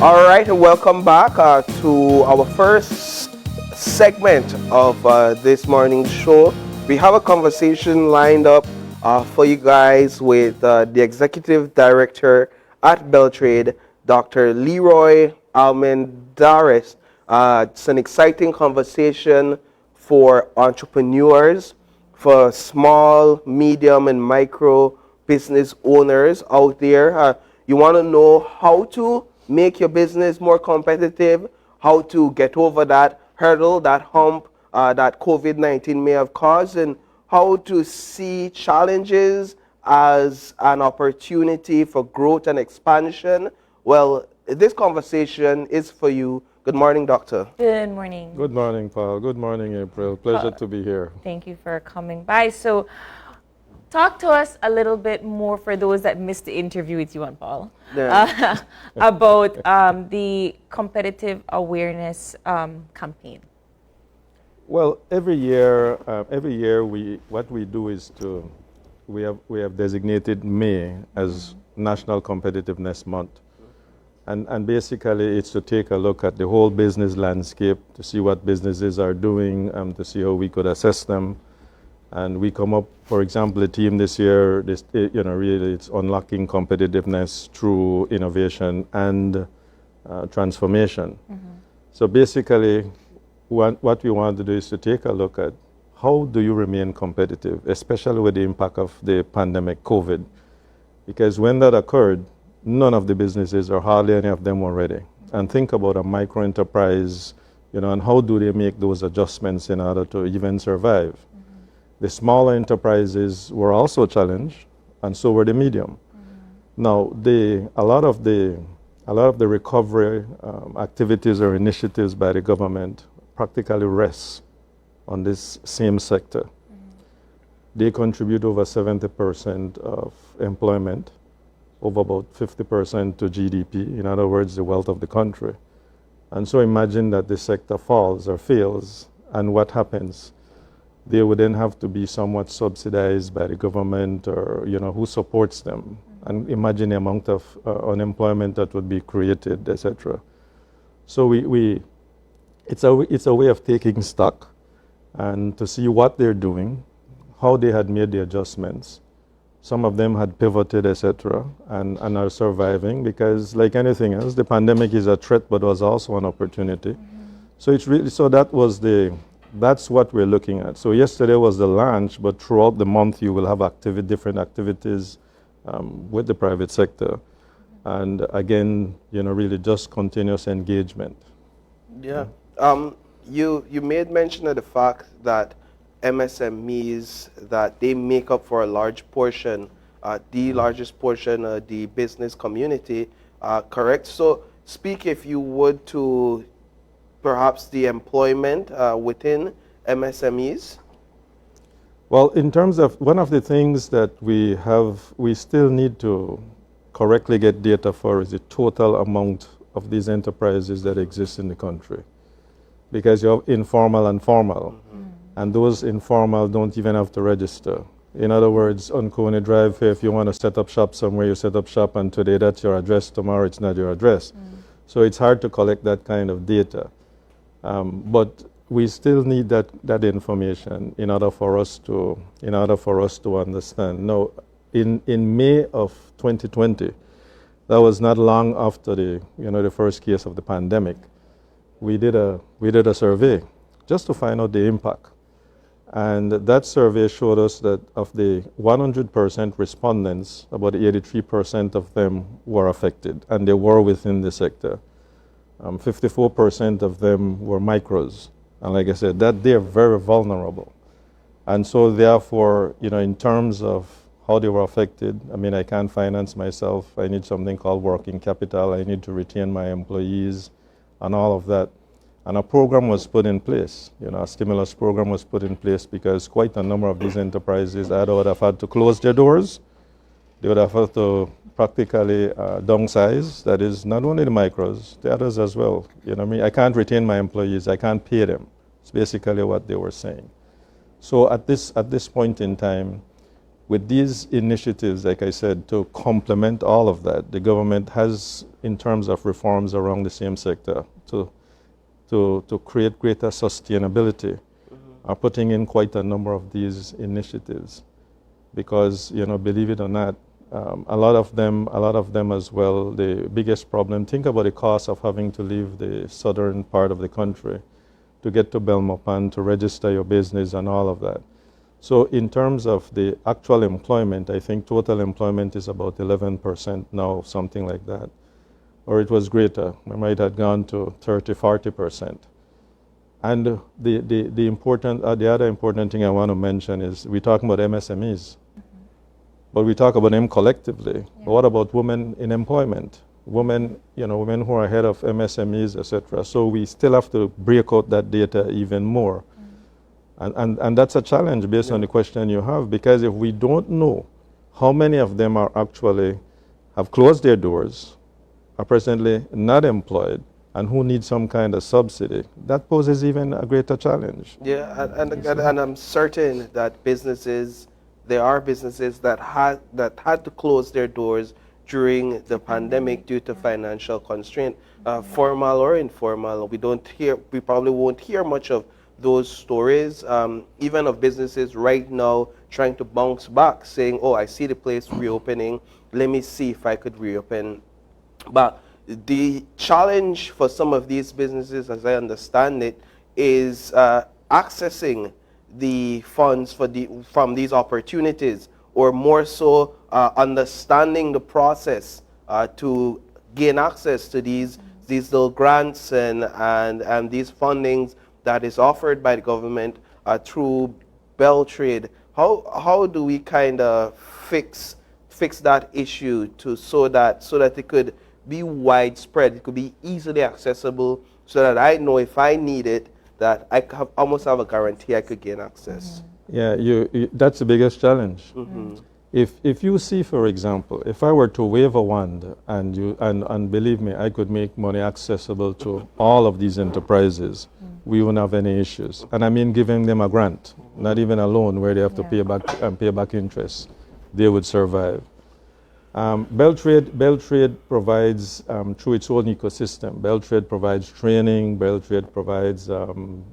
All right, and welcome back to our first segment of this morning's show. We have a conversation lined up for you guys with the Executive Director at Beltraide, Dr. Leroy Almendares. It's an exciting conversation for entrepreneurs, for small, medium, and micro business owners out there. You want to know how to make your business more competitive, how to get over that hurdle, that hump that COVID-19 may have caused, and how to see challenges as an opportunity for growth and expansion. Well, this conversation is for you. Good morning, Doctor. Good morning. Good morning, Paul. Good morning, April. Pleasure to be here. Thank you for coming by. So, talk to us a little bit more for those that missed the interview with you and Paul about the competitive awareness campaign. Well, every year what we do is we have designated May as National Competitiveness Month. And basically, it's to take a look at the whole business landscape, to see what businesses are doing, to see how we could assess them. And we come up, for example, the theme this year, really it's unlocking competitiveness through innovation and transformation. Mm-hmm. So basically, what we want to do is to take a look at how do you remain competitive, especially with the impact of the pandemic, COVID. Because when that occurred, none of the businesses, or hardly any of them, were ready. And think about a micro enterprise, and how do they make those adjustments in order to even survive. Mm-hmm. The smaller enterprises were also challenged, and so were the medium. Mm-hmm. Now, a lot of the recovery activities or initiatives by the government practically rest on this same sector. Mm-hmm. They contribute over 70% of employment, over about 50% to GDP, in other words, the wealth of the country. And so imagine that the sector falls or fails, and what happens? They would then have to be somewhat subsidized by the government, or who supports them. Mm-hmm. And imagine the amount of unemployment that would be created, etc. So it's a way of taking stock and to see what they're doing, how they had made the adjustments. Some of them had pivoted, etc., and are surviving, because like anything else, the pandemic is a threat, but was also an opportunity. Mm-hmm. So that's what we're looking at. So yesterday was the launch, but throughout the month you will have different activities with the private sector, and again, really just continuous engagement. Yeah. You made mention of the fact that MSMEs, that they make up for a large portion, the largest portion of the business community, correct? So speak, if you would, to perhaps the employment within MSMEs. Well, in terms of one of the things that we still need to correctly get data for is the total amount of these enterprises that exist in the country. Because you have informal and formal. Mm-hmm. And those informal don't even have to register. In other words, on Coney Drive, if you want to set up shop somewhere, you set up shop, and today that's your address, tomorrow it's not your address. Mm. So it's hard to collect that kind of data. But we still need that information in order for us to understand. Now, in May of 2020, that was not long after the first case of the pandemic, we did a survey just to find out the impact. And that survey showed us that of the 100% respondents, about 83% of them were affected, and they were within the sector. 54% of them were micros. And like I said, that they're very vulnerable. And so therefore, in terms of how they were affected, I can't finance myself. I need something called working capital. I need to retain my employees and all of that. And a program was put in place, a stimulus program was put in place, because quite a number of these enterprises either would have had to close their doors, they would have had to practically downsize. That is, not only the micros, the others as well. I can't retain my employees, I can't pay them. It's basically what they were saying. So at this point in time, With these initiatives, like I said, to complement all of that, the government has, in terms of reforms around the same sector, to create greater sustainability, are putting in quite a number of these initiatives. Because, believe it or not, a lot of them as well, the biggest problem, think about the cost of having to leave the southern part of the country to get to Belmopan, to register your business and all of that. So in terms of the actual employment, I think total employment is about 11% now, something like that. Or it was greater. We might have gone to 30, 40%. And the other important thing I want to mention is we're talking about MSMEs. But we talk about them collectively. Yeah. But what about women in employment? Women who are head of MSMEs, etc. So we still have to break out that data even more. And that's a challenge based on the question you have, because if we don't know how many of them are actually have closed their doors, are presently not employed, and who need some kind of subsidy, that poses even a greater challenge. Yeah, and I'm certain that there are businesses that had to close their doors during the pandemic due to financial constraint, formal or informal. We probably won't hear much of those stories, even of businesses right now trying to bounce back, saying, oh, I see the place reopening, let me see if I could reopen. But the challenge for some of these businesses, as I understand it, is accessing the funds from these opportunities, or more so understanding the process to gain access to these little grants and these fundings that is offered by the government through Beltraide. How do we kind of fix that issue so that it could be widespread, it could be easily accessible, so that I know if I need it, that I almost have a guarantee I could gain access? Yeah, that's the biggest challenge. If you see, for example, if I were to wave a wand and believe me, I could make money accessible to all of these enterprises, we wouldn't have any issues. And I mean giving them a grant, not even a loan where they have to pay back interest. They would survive. Beltraide provides, through its own ecosystem, Beltraide provides training, Beltraide provides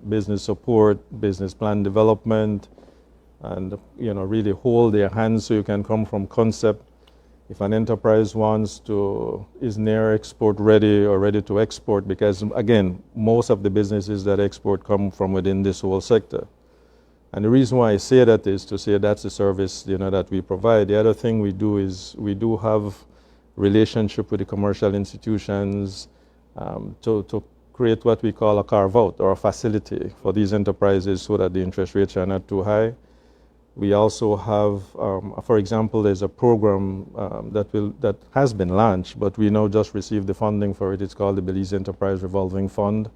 business support, business plan development, and really hold their hands so you can come from concept. If an enterprise is near export ready or ready to export, because again, most of the businesses that export come from within this whole sector. And the reason why I say that is to say that's the service that we provide. The other thing we do is we do have relationship with the commercial institutions to create what we call a carve-out or a facility for these enterprises so that the interest rates are not too high. We also have, for example, there's a program that has been launched, but we now just received the funding for it. It's called the Belize Enterprise Revolving Fund.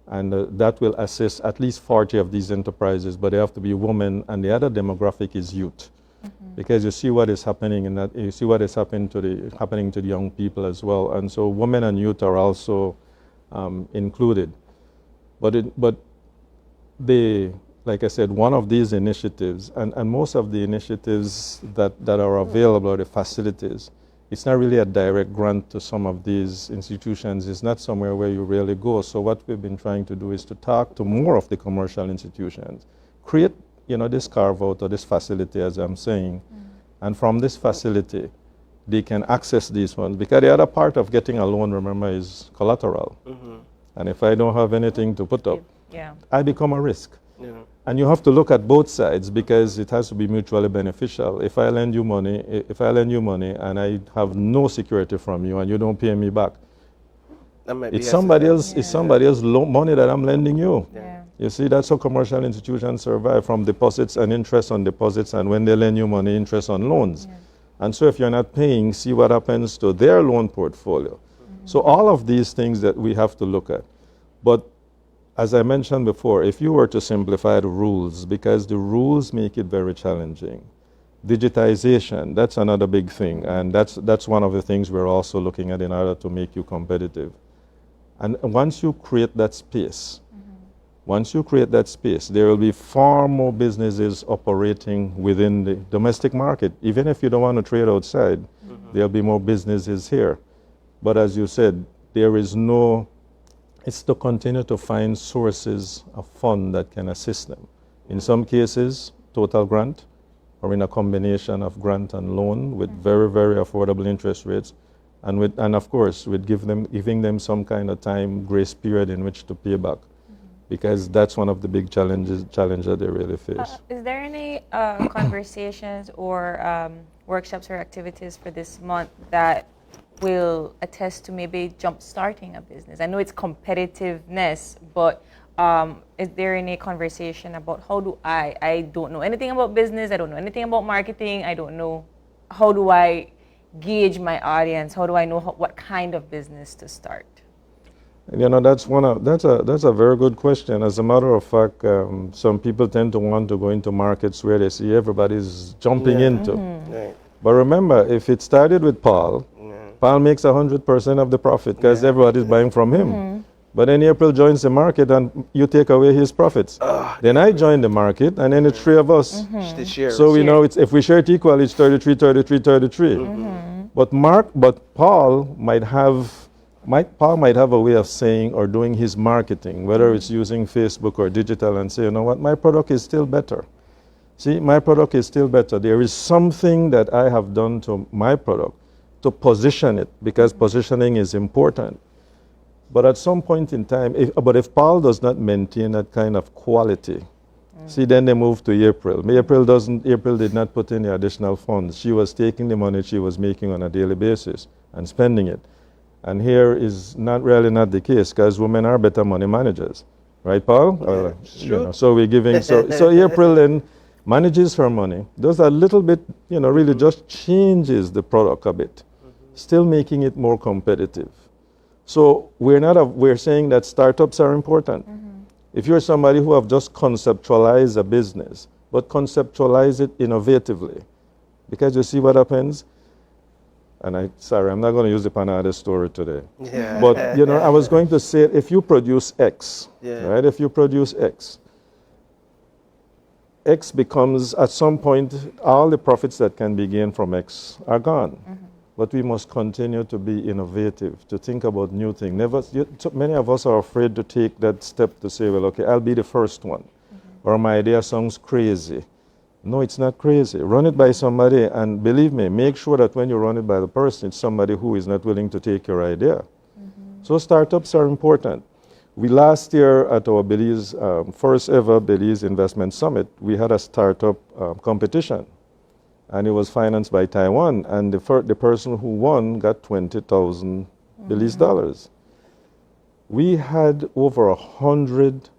And that will assist at least 40 of these enterprises, but they have to be women, and the other demographic is youth. Because you see what is happening you see what is happening to the young people as well. And so women and youth are also included. But like I said, one of these initiatives, and most of the initiatives that are available are the facilities. It's not really a direct grant to some of these institutions. It's not somewhere where you really go. So what we've been trying to do is to talk to more of the commercial institutions, create this carve-out or this facility, as I'm saying, and from this facility, they can access these funds. Because the other part of getting a loan, remember, is collateral. And if I don't have anything to put up, I become a risk. And you have to look at both sides, because it has to be mutually beneficial. If I lend you money and I have no security from you and you don't pay me back, it's somebody else's money that I'm lending you. You see, that's how commercial institutions survive, from deposits and interest on deposits, and when they lend you money, interest on loans. And so if you're not paying, see what happens to their loan portfolio. So all of these things that we have to look at. But as I mentioned before, if you were to simplify the rules, because the rules make it very challenging. Digitization, that's another big thing, and that's one of the things we're also looking at in order to make you competitive. And once you create that space, Once you create that space, there will be far more businesses operating within the domestic market. Even if you don't want to trade outside, there'll be more businesses here. But as you said, there is no, it's to continue to find sources of fund that can assist them. In some cases, total grant, or in a combination of grant and loan with very, very affordable interest rates. And of course, with giving them some kind of time grace period in which to pay back. Because that's one of the big challenges that they really face. Is there any conversations or workshops or activities for this month that will attest to maybe jump starting a business? I know it's competitiveness, but is there any conversation about how do I don't know anything about business, I don't know anything about marketing, I don't know, how do I gauge my audience, how do I know what kind of business to start? You know, that's a very good question. As a matter of fact, some people tend to want to go into markets where they see everybody's jumping into. Right. But remember, if it started with Paul, Paul makes 100% of the profit because everybody's buying from him. But then April joins the market and you take away his profits. Then I join the market and then the three of us. So we know it's, if we share it equally, it's 33, 33, 33. But Paul might have a way of saying or doing his marketing, whether it's using Facebook or digital, and say, you know what, my product is still better. See, my product is still better. There is something that I have done to my product to position it, because positioning is important. But at some point in time, if Paul does not maintain that kind of quality, see, then they move to April. April did not put in the additional funds. She was taking the money she was making on a daily basis and spending it. And here is not the case, because women are better money managers, right, Paul? Sure. So we're giving. So April then manages her money. Does a little bit, really just changes the product a bit, still making it more competitive. So we're saying that startups are important. If you're somebody who have just conceptualized a business, but conceptualize it innovatively, because you see what happens. And I'm not going to use the Panada story today. But, I was going to say, if you produce X, right? If you produce X becomes, at some point, all the profits that can be gained from X are gone. But we must continue to be innovative, to think about new things. Many of us are afraid to take that step to say, well, okay, I'll be the first one. Or my idea sounds crazy. No, it's not crazy. Run it by somebody, and believe me, make sure that when you run it by the person, it's somebody who is not willing to take your idea. So startups are important. We last year at our Belize, first ever Belize Investment Summit, we had a startup competition, and it was financed by Taiwan, and the person who won got 20,000 Belize dollars. We had over 100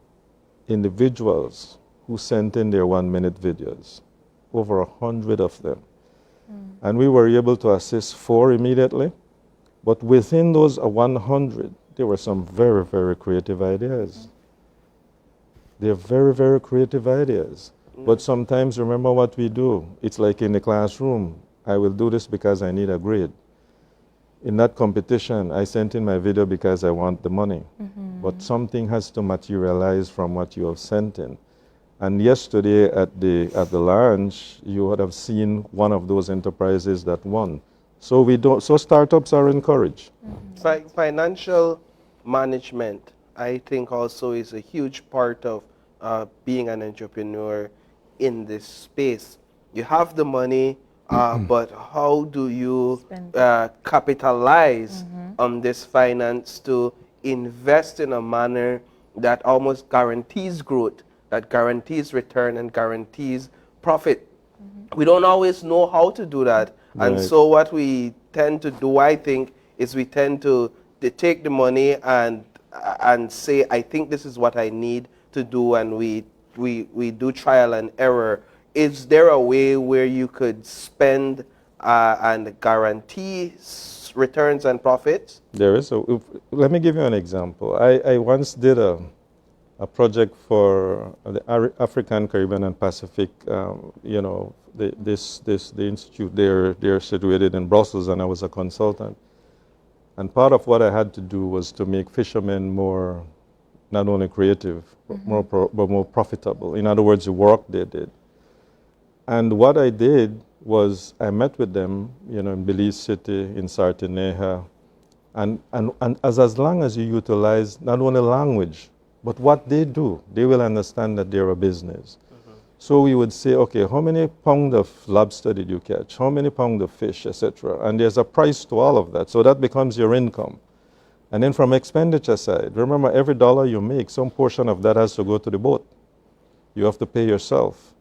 individuals who sent in their 1-minute videos, over 100 of them. And we were able to assist 4 immediately, but within those 100, there were some very, very creative ideas. They're very, very creative ideas. But sometimes, remember what we do. It's like in the classroom. I will do this because I need a grade. In that competition, I sent in my video because I want the money. But something has to materialize from what you have sent in. And yesterday at the launch, you would have seen one of those enterprises that won. So startups are encouraged. Financial management, I think, also is a huge part of being an entrepreneur in this space. You have the money, but how do you capitalize on this finance to invest in a manner that almost guarantees growth, that guarantees return and guarantees profit? We don't always know how to do that. And so what we tend to do, I think, is we tend to take the money and say, I think this is what I need to do, and we do trial and error. Is there a way where you could spend and guarantee returns and profits? There is. Let me give you an example. I once did a project for the African, Caribbean, and Pacific. The institute. They're situated in Brussels, and I was a consultant. And part of what I had to do was to make fishermen more not only creative, but more profitable. In other words, the work they did. And what I did was I met with them, in Belize City, in Sartineja, and as long as you utilize not only language, but what they do, they will understand that they're a business. So we would say, okay, how many pounds of lobster did you catch? How many pounds of fish, etc.? And there's a price to all of that. So that becomes your income. And then from expenditure side, remember every dollar you make, some portion of that has to go to the boat. You have to pay yourself.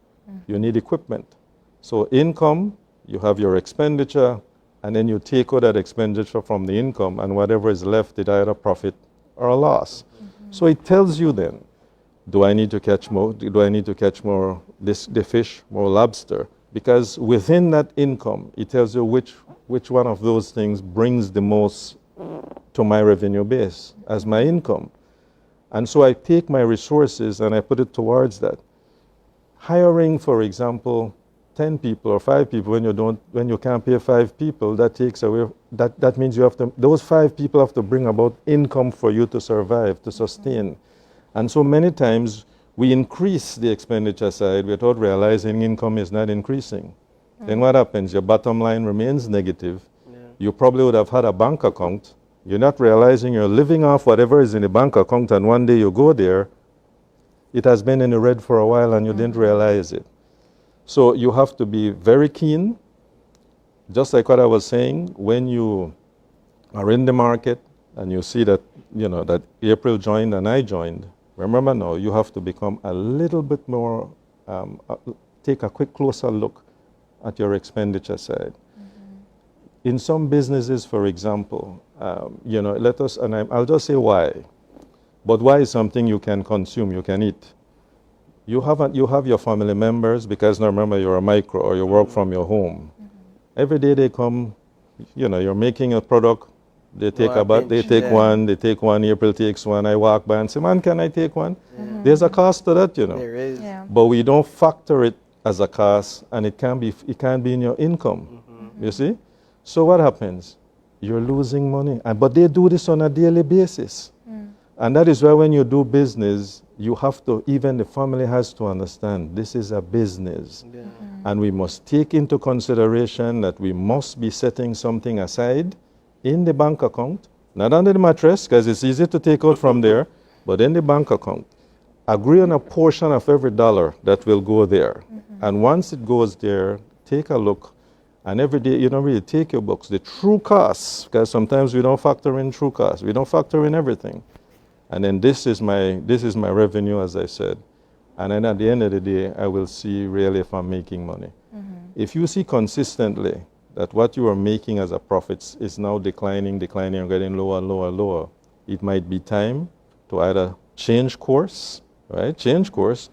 You need equipment. So income, you have your expenditure, and then you take out that expenditure from the income, and whatever is left, is either profit or a loss. So it tells you then, do I need to catch more? Do I need to catch more the fish, more lobster? Because within that income, it tells you which one of those things brings the most to my revenue base as my income. And so I take my resources and I put it towards that. Hiring, for example, 10 people or 5 people when you can't pay 5 people, that takes away, that means those 5 people have to bring about income for you to survive, to sustain. And so many times we increase the expenditure side without realizing income is not increasing. Then what happens? Your bottom line remains negative. You probably would have had a bank account. You're not realizing you're living off whatever is in the bank account, and one day you go there, it has been in the red for a while and you didn't realize it. So you have to be very keen. Just like what I was saying, when you are in the market and you see that, that April joined and I joined, remember now, you have to become a little bit more, take a quick closer look at your expenditure side. In some businesses, for example, I'll just say why. But why is something you can consume, you can eat. You have your family members, because now remember you're a micro or you work from your home. Every day they come, you're making a product, they take one, April takes one, I walk by and say, man, can I take one? There's a cost to that, There is. Yeah. But we don't factor it as a cost, and it can't be in your income, you see? So what happens? You're losing money. But they do this on a daily basis. And that is why when you do business, you have to, even the family has to understand, this is a business. And we must take into consideration that we must be setting something aside in the bank account, not under the mattress, because it's easy to take out from there, but in the bank account. Agree on a portion of every dollar that will go there. And once it goes there, take a look. And every day, really take your books, the true costs, because sometimes we don't factor in true costs. We don't factor in everything. And then this is my revenue, as I said. And then at the end of the day, I will see really if I'm making money. If you see consistently that what you are making as a profit is now declining, and getting lower, it might be time to either change course, right? Change course.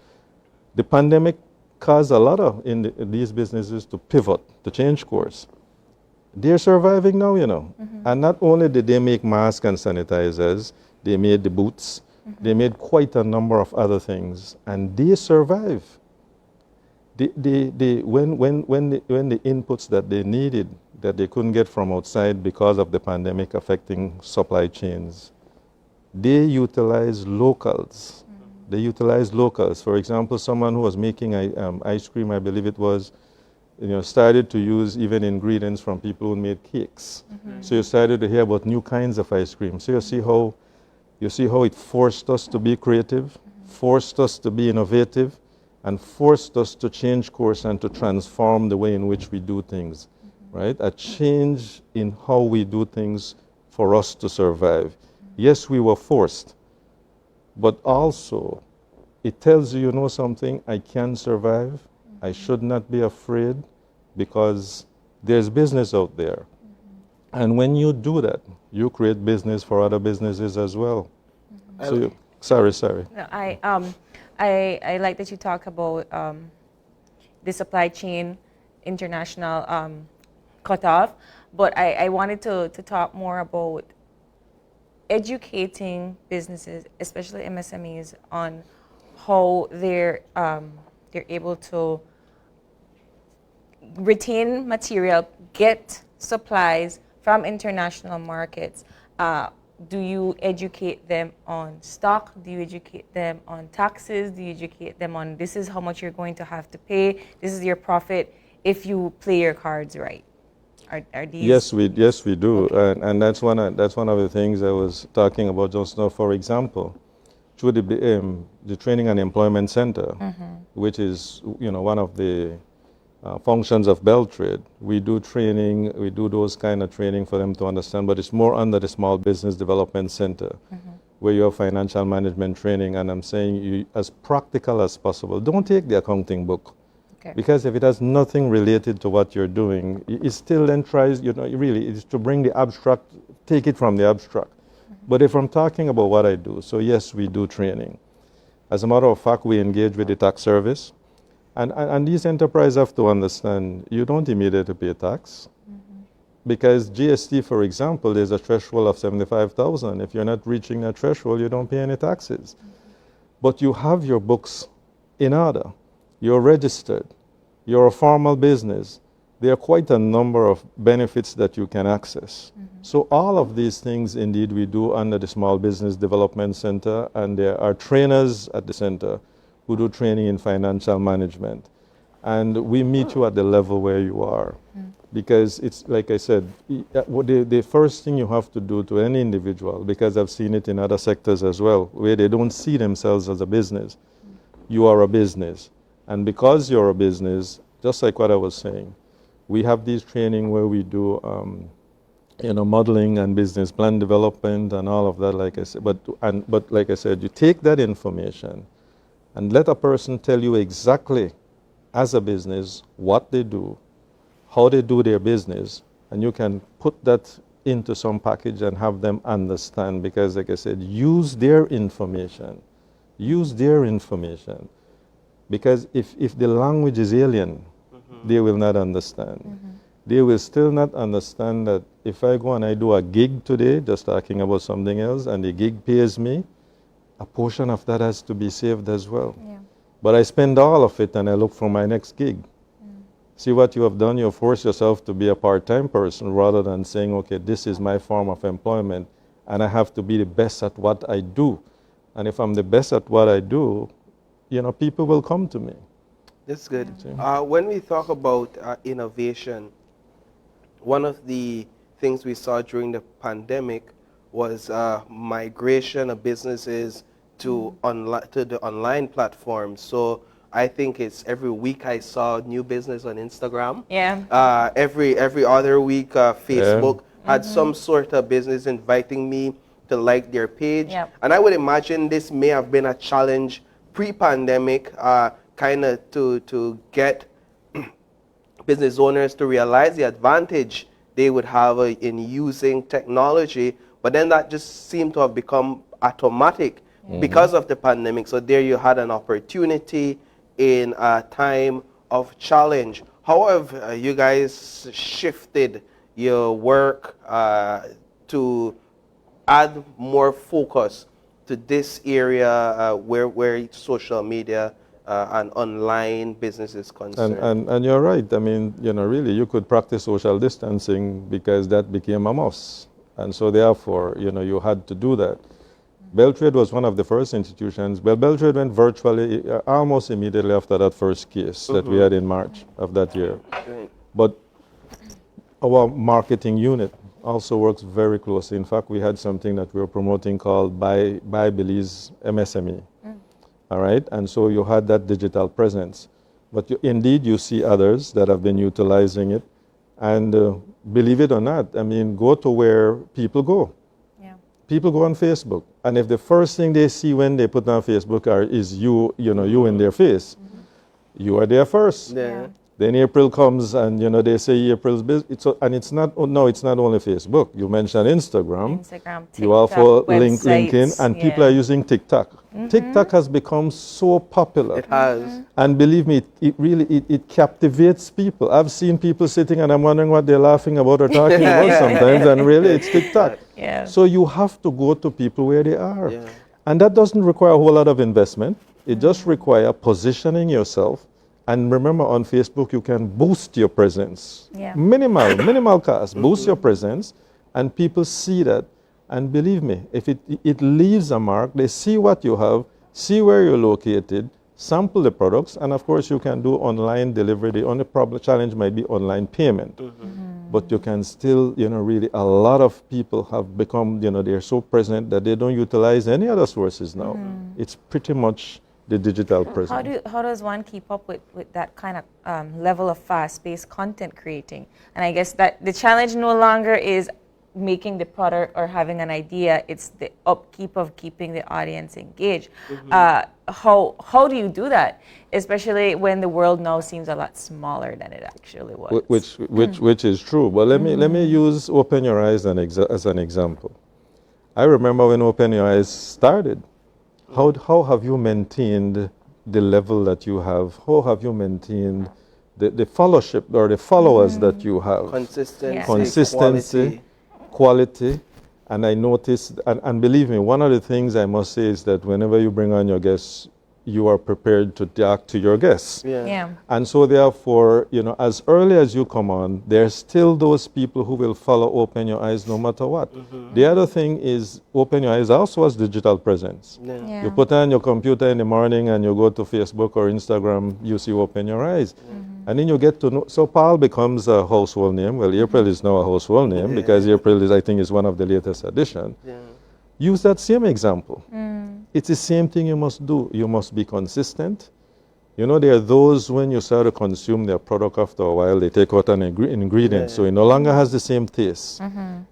The pandemic caused a lot of these businesses to pivot, to change course. They're surviving now, And not only did they make masks and sanitizers, they made the boots, they made quite a number of other things, and they survive. When the inputs that they needed, that they couldn't get from outside because of the pandemic affecting supply chains, they utilize locals. They utilize locals. For example, someone who was making ice cream, I believe it was, started to use even ingredients from people who made cakes. So you started to hear about new kinds of ice cream. So you see how it forced us to be creative, forced us to be innovative, and forced us to change course and to transform the way in which we do things, right? A change in how we do things for us to survive. Yes, we were forced, but also it tells you, something, I can survive. I should not be afraid, because there's business out there. And when you do that, you create business for other businesses as well. Sorry. No, I like that you talk about the supply chain international cutoff, but I wanted to talk more about educating businesses, especially MSMEs, on how they're able to retain material, get supplies from international markets do you educate them on stock? Do you educate them on taxes? Do you educate them on this is how much you're going to have to pay? This is your profit if you play your cards right. Are these? Yes, we do, Okay. and that's one of the things I was talking about just now. For example, through the Training and Employment Center, which is one of the functions of Beltraide, we do training, we do those kind of training for them to understand, but it's more under the Small Business Development Center, where you have financial management training, and I'm saying you, as practical as possible, don't take the accounting book. Okay. Because if it has nothing related to what you're doing, it still then tries, really, it's to bring the abstract, take it from the abstract. But if I'm talking about what I do, so yes, we do training. As a matter of fact, we engage with the tax service. And these enterprises have to understand, you don't immediately pay tax. Because GST, for example, there's a threshold of 75,000. If you're not reaching that threshold, you don't pay any taxes. But you have your books in order. You're registered, you're a formal business. There are quite a number of benefits that you can access. So all of these things, indeed, we do under the Small Business Development Center, and there are trainers at the center who do training in financial management. And we meet you at the level where you are. Because it's, like I said, the first thing you have to do to any individual, because I've seen it in other sectors as well, where they don't see themselves as a business. You are a business. And because you're a business, just like what I was saying, we have these training where we do, modeling and business plan development and all of that, like I said. But like I said, you take that information and let a person tell you exactly, as a business, what they do, how they do their business, and you can put that into some package and have them understand. Because, like I said, use their information. Use their information. Because if the language is alien, they will not understand. They will still not understand that if I go and I do a gig today, just talking about something else, and the gig pays me, a portion of that has to be saved as well. Yeah. But I spend all of it and I look for my next gig. See what you have done? You force yourself to be a part-time person rather than saying, okay, this is my form of employment and I have to be the best at what I do. And if I'm the best at what I do, people will come to me. That's good. When we talk about innovation, one of the things we saw during the pandemic was migration of businesses to the online platforms. So I think it's every week I saw new business on Instagram. Yeah. Every other week, Facebook had some sort of business inviting me to like their page. Yep. And I would imagine this may have been a challenge pre-pandemic, kind of to get business owners to realize the advantage they would have in using technology. But then that just seemed to have become automatic because of the pandemic. So there you had an opportunity in a time of challenge. However, you guys shifted your work to add more focus to this area where social media and online business is concerned. And you're right. I mean, really, you could practice social distancing because that became a must. And so therefore, you had to do that. Beltraide was one of the first institutions. Well, Beltraide went virtually almost immediately after that first case that we had in March of that year. Right. But our marketing unit also works very closely. In fact, we had something that we were promoting called Buy Belize MSME. All right? And so you had that digital presence. But indeed, you see others that have been utilizing it. And believe it or not, I mean, go to where people go. Yeah. People go on Facebook. And if the first thing they see when they put on Facebook is you in their face, you are there first. Yeah. Then April comes and they say April's busy. And it's not only Facebook. You mentioned Instagram. TikTok, You also link websites, LinkedIn, and people are using TikTok. TikTok has become so popular. It has. And believe me, it captivates people. I've seen people sitting and I'm wondering what they're laughing about or talking about sometimes, and really it's TikTok. Yeah. So you have to go to people where they are. Yeah. And that doesn't require a whole lot of investment. It just requires positioning yourself. And remember, on Facebook, you can boost your presence. Yeah. Minimal cost, boost your presence, and people see that. And believe me, if it leaves a mark, they see what you have, see where you're located, sample the products, and of course you can do online delivery. The only challenge might be online payment. But you can still, really, a lot of people have become, they're so present that they don't utilize any other sources now. It's pretty much the digital presence. How does one keep up with that kind of level of fast-paced content creating? And I guess that the challenge no longer is making the product or having an idea, it's the upkeep of keeping the audience engaged. How do you do that, especially when the world now seems a lot smaller than it actually was? Which is true. But let me use Open Your Eyes as an example. I remember when Open Your Eyes started. How have you maintained the level that you have? How have you maintained the followership or the followers that you have? Consistency, quality. And I noticed, and believe me, one of the things I must say is that whenever you bring on your guests, you are prepared to talk to your guests. And so therefore, as early as you come on, there's still those people who will follow Open Your Eyes no matter what. The other thing is Open Your Eyes also has digital presence. You put on your computer in the morning and you go to Facebook or Instagram, you see Open Your Eyes. And then you get to know, so Paul becomes a household name. Well, April is now a household name because April is, I think, is one of the latest addition. Use that same example. It's the same thing you must do. You must be consistent. There are those when you start to consume their product after a while, they take out an ingredient, so it no longer has the same taste.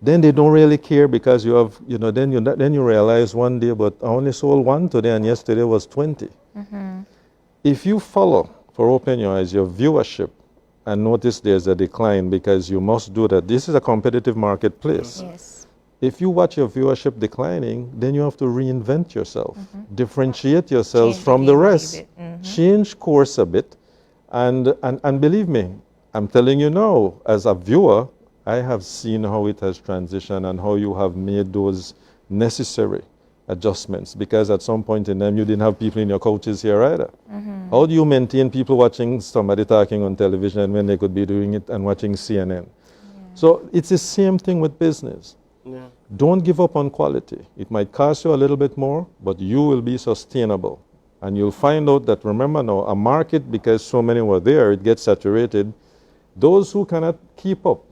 Then they don't really care because you have, then you realize one day, but I only sold one today and yesterday was 20. If you follow for Open Your Eyes, your viewership, and notice there's a decline because you must do that. This is a competitive marketplace. If you watch your viewership declining, then you have to reinvent yourself, differentiate yourselves from the rest, change course a bit, and believe me, I'm telling you now, as a viewer, I have seen how it has transitioned and how you have made those necessary adjustments, because at some point in time you didn't have people in your couches here either. How do you maintain people watching somebody talking on television when they could be doing it and watching CNN? So it's the same thing with business. Don't give up on quality. It might cost you a little bit more, but you will be sustainable. And you'll find out that, remember now, a market, because so many were there, it gets saturated. Those who cannot keep up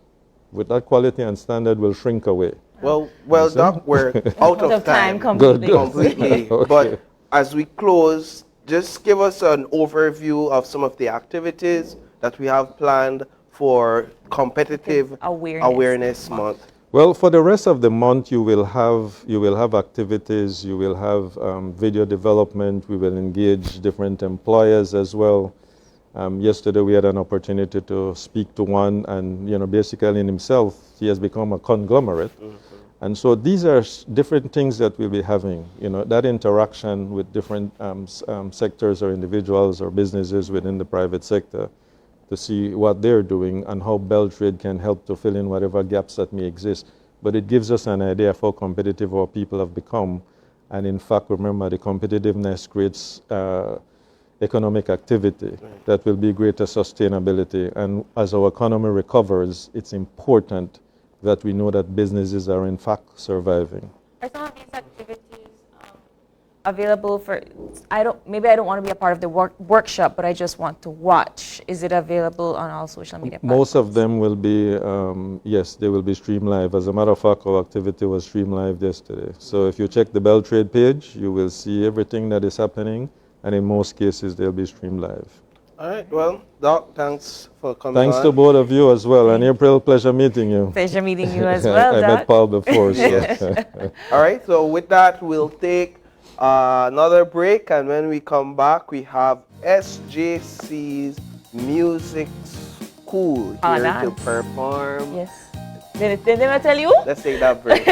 with that quality and standard will shrink away. Well, Doc, we're out of time completely. Okay. But as we close, just give us an overview of some of the activities that we have planned for Competitive Awareness Month. Well, for the rest of the month, you will have activities. You will have video development. We will engage different employers as well. Yesterday, we had an opportunity to speak to one, and basically in himself, he has become a conglomerate. And so these are different things that we'll be having. That interaction with different sectors or individuals or businesses within the private sector, to see what they're doing and how Beltraide can help to fill in whatever gaps that may exist. But it gives us an idea of how competitive our people have become. And in fact, remember, the competitiveness creates economic activity that will be greater sustainability. And as our economy recovers, it's important that we know that businesses are in fact surviving. Are some of these activities available for, maybe I don't want to be a part of the workshop, but I just want to watch. Is it available on all social media platforms? Most of them will be, yes, they will be streamed live. As a matter of fact, our activity was streamed live yesterday. So if you check the Beltraide page, you will see everything that is happening, and in most cases, they'll be streamed live. All right, well, Doc, thanks for coming Thanks to both of you as well. And April, pleasure meeting you. Pleasure meeting you as well, I Doc. met Paul before, so. All right, so with that, we'll take another break, and when we come back, we have SJC's Music School here to perform. Yes. Didn't I tell you? Let's take that break.